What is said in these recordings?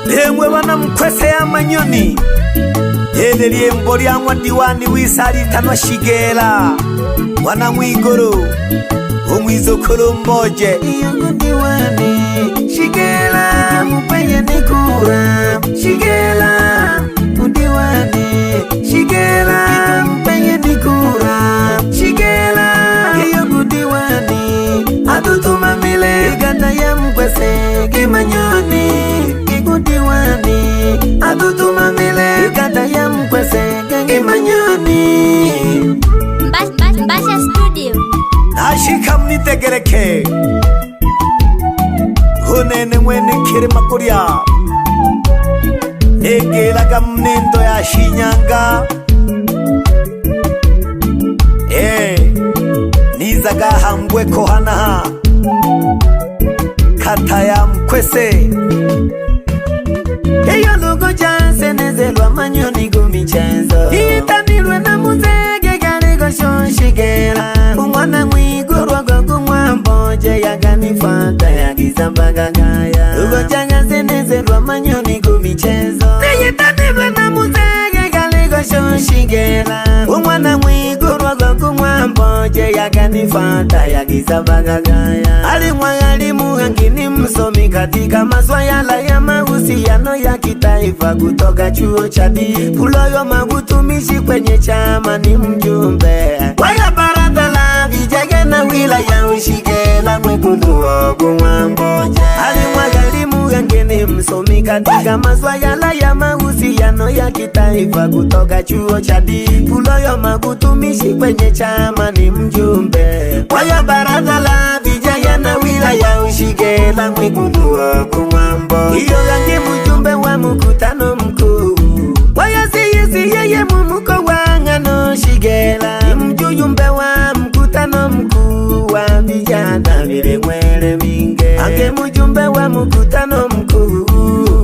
Nemwe bana mkwese ya manyoni Yeleliye mbori ya diwani wisari tano shigela Wana mwigoro Umwizo kolomboje Iyo diwani shigela Mupeye nikura Shigela Diwani shigela Mupeye nikura Shigela Iyo diwani Adutuma mile Gata ya mkwese Kimanyoni Diwani Adutuma mile Gata ya mkwese Kimanyoni Basha Studio Nashika mnitegereke Hunene mwene kiri makuria Egelaga mnendo ya Shinyanga Nizaga hambwe kohana Kata ya mkwese Eyo lugo janse nezelwa manyoni gumichezo Itanilwe na muzege garigo shonshigela Umwana mwigurwa gogu mwamboje yaganifata yagizambaga gaya Lugo janse nezelwa manyoni gumichezo Itanilwe na muzege garigo shonshigela Umwana mwigurwa gogu mwamboje yaganifata yagizambaga gaya Alimwa hangini msomi katika maswala ya mahusiano ya kitaifa kutoka chuo cha Puloyo Magutumishi kwenye chama ni mjumbe Waya baraza la vijana na wilaya Ushigela Mwekulu Mwamboje Alimwa hangini msomi katika maswala ya mahusiano ya kitaifa kutoka chuo cha Puloyo Magutumishi kwenye chama ni mjumbe Waya baraza la vijana na wilaya Ushigela Mwekulu Mwamboje Iyo gange mjumbe wa mkutano mkuu Waya siyesi yeye mumuko wangano Shigela Mjumbe wa mkutano mkuu wa vijana vile mwele minge Ange mjumbe wa mkutano mkuu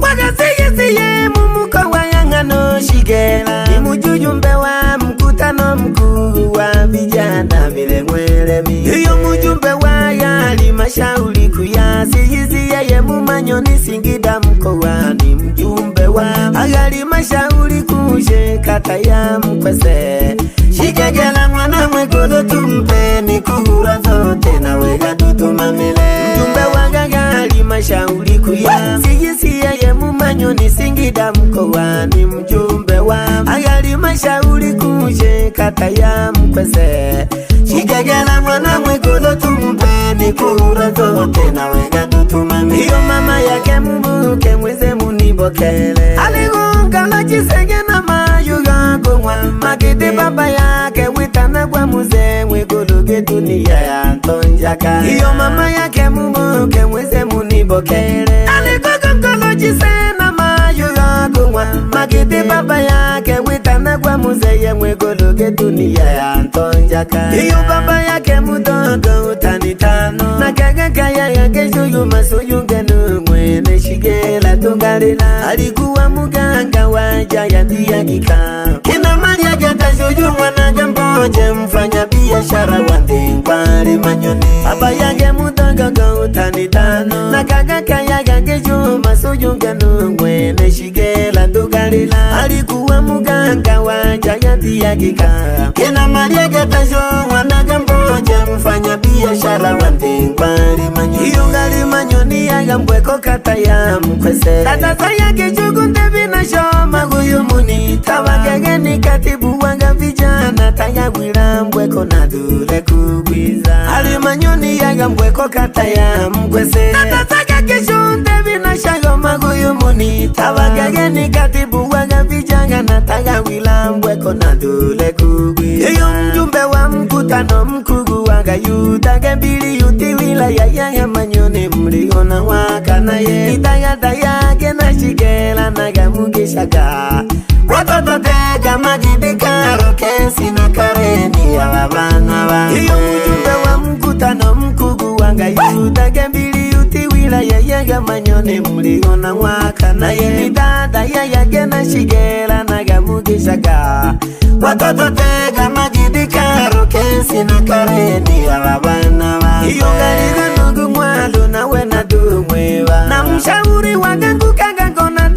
Waya siyesi yeye mumuko wangano Shigela Mjumbe wa mkutano mkuu wa vijana vile mwele minge Iyo mjumbe wa Halmashauri kuyasi hizi yeye Mumanyoni Singida mkoani mjumbe wa Halmashauri kushe kata ya Mkwese Shigegela mwana Mwekulu tumpeni kuhura zote na wega tutumamile Mjumbe wa Halmashauri kuyasi hizi yeye Mumanyoni Singida mkoani mjumbe wa Halmashauri kushe kata ya Mkwese Shigegela mwana Mwekulu tumpeni kuhura zote na wega tutumamile Iyo mama yake mbuke mweze munibokele Aligunga la jisege na mayuga kongwa Magidi baba yake witana kwa muze Mwekulu dunia ya Ntonjaka Iyo mama yake mbuke mweze munibokele Aligunga la jisege na mayuga kongwa Magidi baba yake witana kwa muze Mwekulu dunia ya Ntonjaka Iyo baba yake mudogo utanitano Na kagakaya yake shuyu masuyungenu mwene Shigela tungarila Alikuwa muganga waja ya diagika Kina Maria gata shuyu mwanaga mboje Mfanya biashara wandingwari manyoni Baba yake mudogo utanitano Na kagakaya yake shuyu masuyungenu mwene Shigela tungarila Alikuwa muganga waja ya diagika Kina Maria gata shuyu mwanaga mboje Mfanya biashara wandingwari manyoni Iyo ngali manyoni ya Mbweko kata ya Mkwese Tata yake chugu ndevi na shoma huyu muni Tawakegeni katibu wanga vijana Taya wila Mbweko na dule kugwiza Ali manyoni ya Mbweko kata ya Mkwese Tata yake chugu ndevi na shoma huyu muni Tawakegeni katibu wanga vijana Taya wila Mbweko na dule kugwiza Iyo mjumbe wa mkutano mkugu waga yuta Gembili yuti wilaya ya Manyoni Mliona waka na ye Itagata yake na Shigela na gamugishaga Watoto teka Magidi Karo Kensi na Kareni ya wabana wa Iyo mjumbe wa mkutano mkugu wanga yuta Gembili yuti wilaya ya Manyoni Mliona waka na ye Itagata yake na Shigela na gamugishaga Watoto teka Magidi Karo Kensi na Kareni ya wabana wa Iyo galiga nugu mwalu na wena dumwewa Na mshauri wagangu kagangona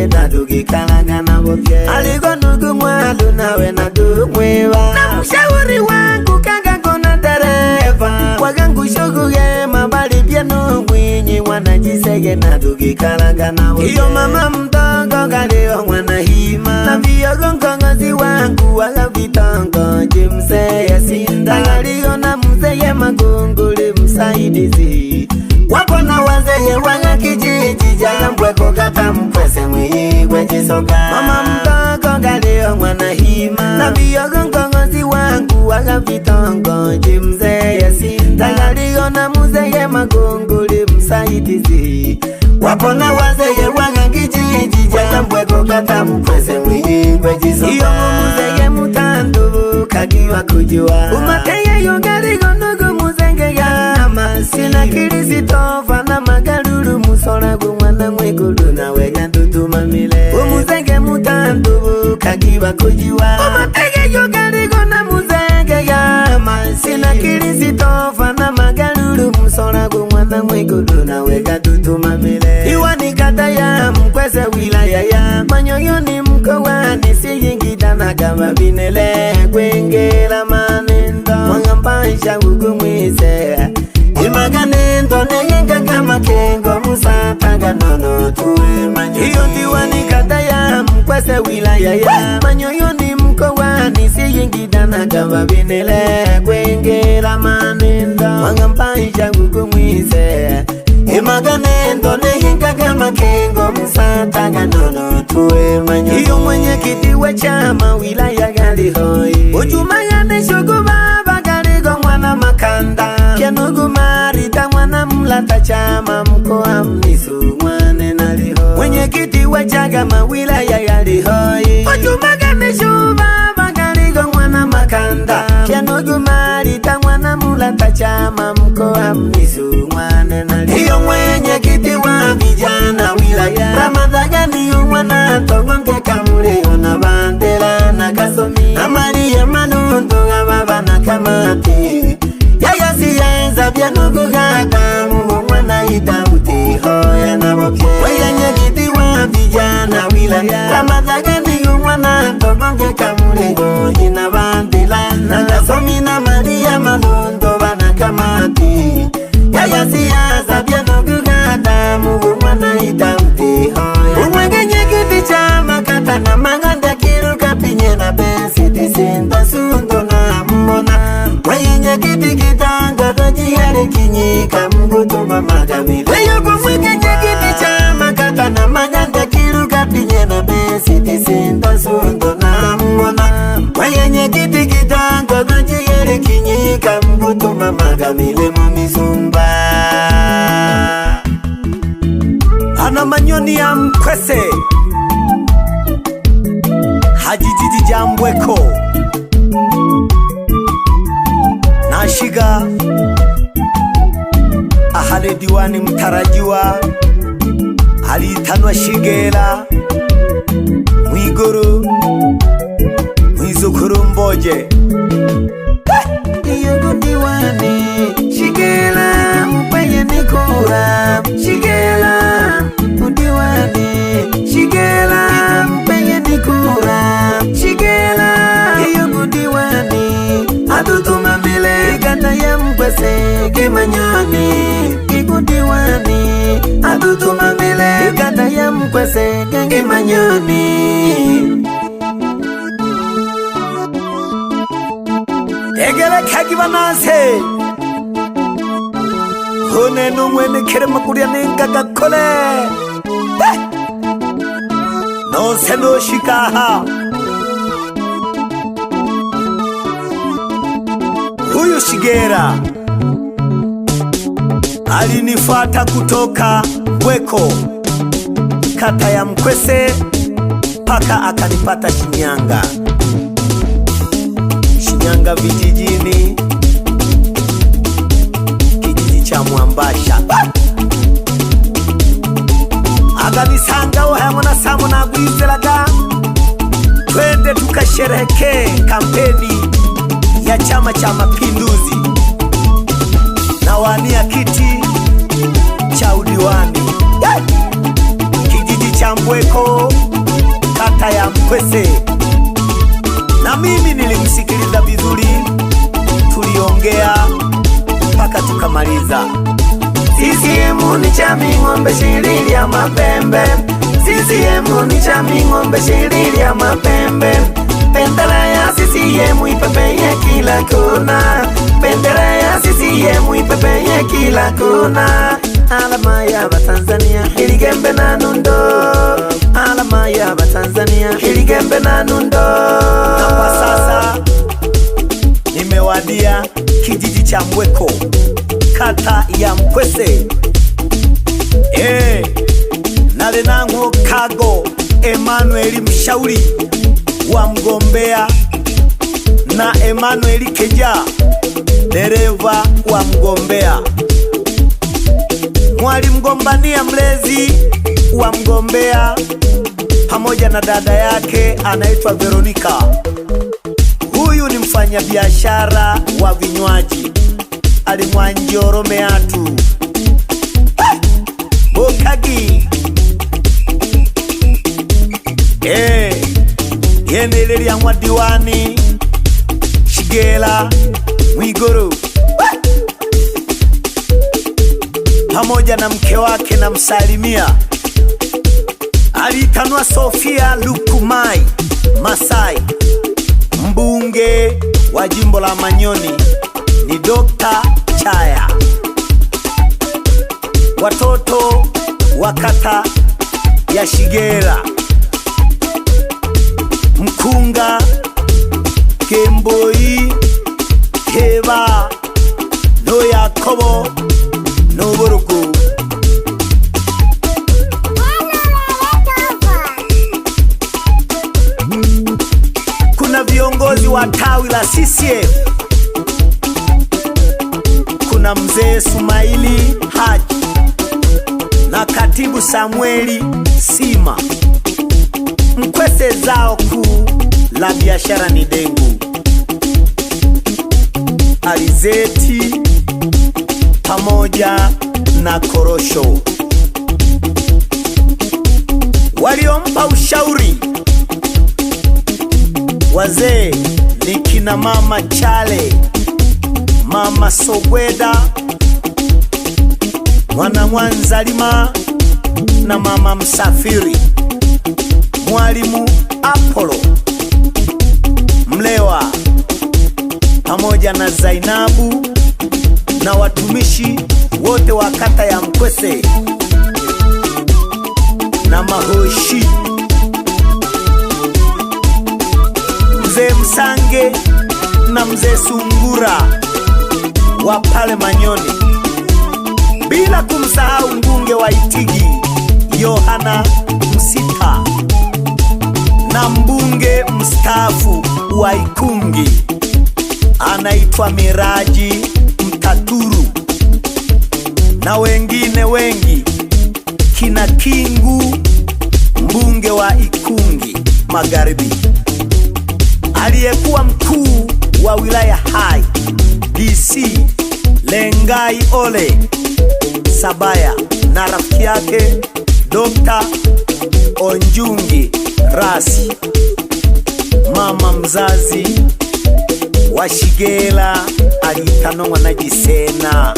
musege na tukikalanga na boke aliko nugu mwalu nawe na dumwewa na mshauri wangu kanga kona dereva wagangu shoguge mabali piano mwinyi wanajisege na tukikalanga na boke iyo mama mtongo galeo mwana hima na viyogo nkongozi wangu wala vitongo jimse ya sinda galio na mzeye magunguli msaidizi wapo na wazeye wanga kijiji jaya mbweko kata mpwese mwigwe jisoka mama mtongo galeo mwana hima na viyogo nkongozi wangu wala vitongo jimse ya sinda galio na mzeye magunguli msaidizi wapo na wazeye wanga kijiji jaya mbweko kata mpwese mwigwe jisoka iyo mzeye mutandu kagiwa kujua umateye yongaligo nugu muzenge yama sina kirisitofa na magalulu musola gumwana mwegulu na wega ndutuma mile umuzenge mutandu kagiwa kujua umateye yongaligo na muzenge yama sina kirisitofa na magalulu musola gumwana mwegulu na wega ndutuma mile iwani kata ya mkwese wilaya ya manyoyoni mkowani siyingida na kama binele kwengela manendo mwangambansha ugumwise imaganendo neyenga kama kengo musataga nono tuwe manyo iyo diwani kata ya mkwese wilaya ya manyoyoni mkowani siyingida na kama binele kwengela manendo mwangambansha ugumwise imaganendo neyenga kama kengo musataga nono tuwe manyo iyo mwenye kitiwe chama wilaya galihoi ujumagane shugu baba galigo mwana makanda kenugu marita mwana mlata chama mkoa mnisu mwane naliho mwenye kitiwe chagama wilaya galihoi ujumagane shugu baba galigo mwana makanda kenugu marita mwana mlata chama mkoa mnisu mwane naliho iyo mwenye kitiwa vijana wilaya ramadhagani umwana togonge kamuleo na bandela na kasomi amariya manundo ngababa na kamati yaya siyenza byanugu gadamu mwana idauti hoya na boke wenye kitiwa vijana wilaya ramadhagani umwana togonge kamuleo ina bandela na kasomi na mariya manundo bana kamati yaya siyenza byanugu gadamu mwana idauti hoya umwengenye kiti chama kata na maganda kiruka pinye na besi tisinda sundo na mbona mwenye kiti kitanga dojihari kinyika mgutuma magamile weyo kumwengenye kiti chama kata na maganda kiruka pinye na besi tisinda sundo na mbona mwenye kiti kitanga dojihari kinyika mgutuma magamile mumisumba ana manyoni ya mkwese hajijiji jambweko nashiga ahale diwani mtarajiwa alitanwa shigela mwiguru mwizukuru mboje iyo diwani shigela mpeye nikura shigela udiwani shigela mpeye nikura shigela iyo kudiwani atutuma mile igata ya mkwese kimanyoni kikudiwani atutuma mile igata ya mkwese kimanyoni egele kagibanase hone numwene kere makuria nenga gakole no seno shikaha huyu Shigera alinifuata kutoka Bweko kata ya Mkwese paka akanipata Shinyanga vijijini kijiji cha Mwambasha akanisanga wahamona samu na guizelaga twende tukasherehekee kampeni ya Chama cha Mapinduzi na wania kiti cha udiwani kijiji cha Mbweko Mkwese, na mimi nilimsikiliza vizuri, tuliongea mpaka tukamaliza. CCM ni chama ng'ombe shirili ya mapembe, CCM ni chama ng'ombe shirili ya mapembe. Bendera ya CCM ipepeye kila kona, bendera ya CCM ipepeye kila kona. Alama ya Tanzania iligembe na nundo, alama ya Tanzania iligembe na nundo. Na kwa sasa nimewadia kijiji cha Mbweko, kata ya Mkwese. Nalenango Kago Emmanuel mshauri wa mgombea na Emmanuel Keja dereva wa mgombea. Mwalimu Gombania mlezi wa mgombea pamoja na dada yake anaitwa Veronica. Huyu ni mfanyabiashara wa vinywaji alimwanjoro meatu Bokagi. Yeneleli ya mwadiwani Shigela Mwiguru pamoja na mke wake na msalimia. Alitanua Sofia Lukumai Masai, mbunge wa jimbo la Manyoni ni Dr. Chaya. Watoto wa kata ya Shigela, Mkunga, Kemboi, Keba, no Yakobo, no Buruku. Kuna viongozi wa tawi la CCM. Kuna mzee Sumaili Haji na katibu Samueli Sima. Mkwese zao kuu la biashara ni dengu, alizeti pamoja na korosho. Waliompa ushauri wazee ni kina mama Chale, mama Sogweda, mwana Mwanzalima na mama Msafiri, mwalimu Apollo Mlewa pamoja na Zainabu na watumishi wote wa kata ya Mkwese na mahoshi. Mzee Msange na mzee Sungura wa pale Manyoni, bila kumsahau mbunge wa Itigi Yohana Msita na mbunge mstaafu wa Ikungi anaitwa Miraji Mtaturu na wengine wengi, kina Kingu mbunge wa Ikungi Magharibi, aliyekuwa mkuu wa wilaya Hai DC Lengai Ole Sabaya na rafiki yake Dr. Onjungi Rasi, mama mzazi wa Shigela alitanwa na Jisena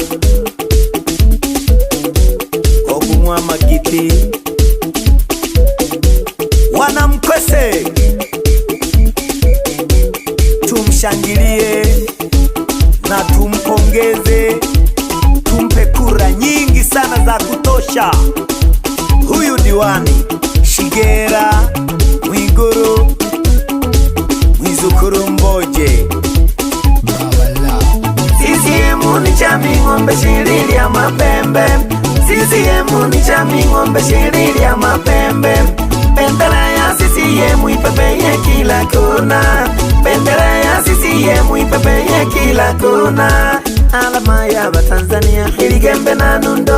Ogumwa Magiti. Wana Mkwese, tumshangilie na tumpongeze, tumpe kura nyingi sana za kutosha. Huyu diwani Shigela Mwiguru Mwizukuru Mboje. CCM ni chama ng'ombe shirili ya mapembe, CCM ni chama ng'ombe shirili ya mapembe. Bendera ya CCM ipepeye kila kona, bendera ya CCM ipepeye kila kona. Alama ya Tanzania iligembe na nundo,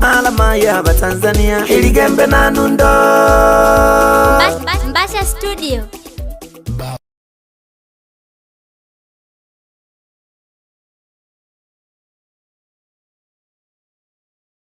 alama ya Tanzania iligembe na nundo. Mbasha Studio.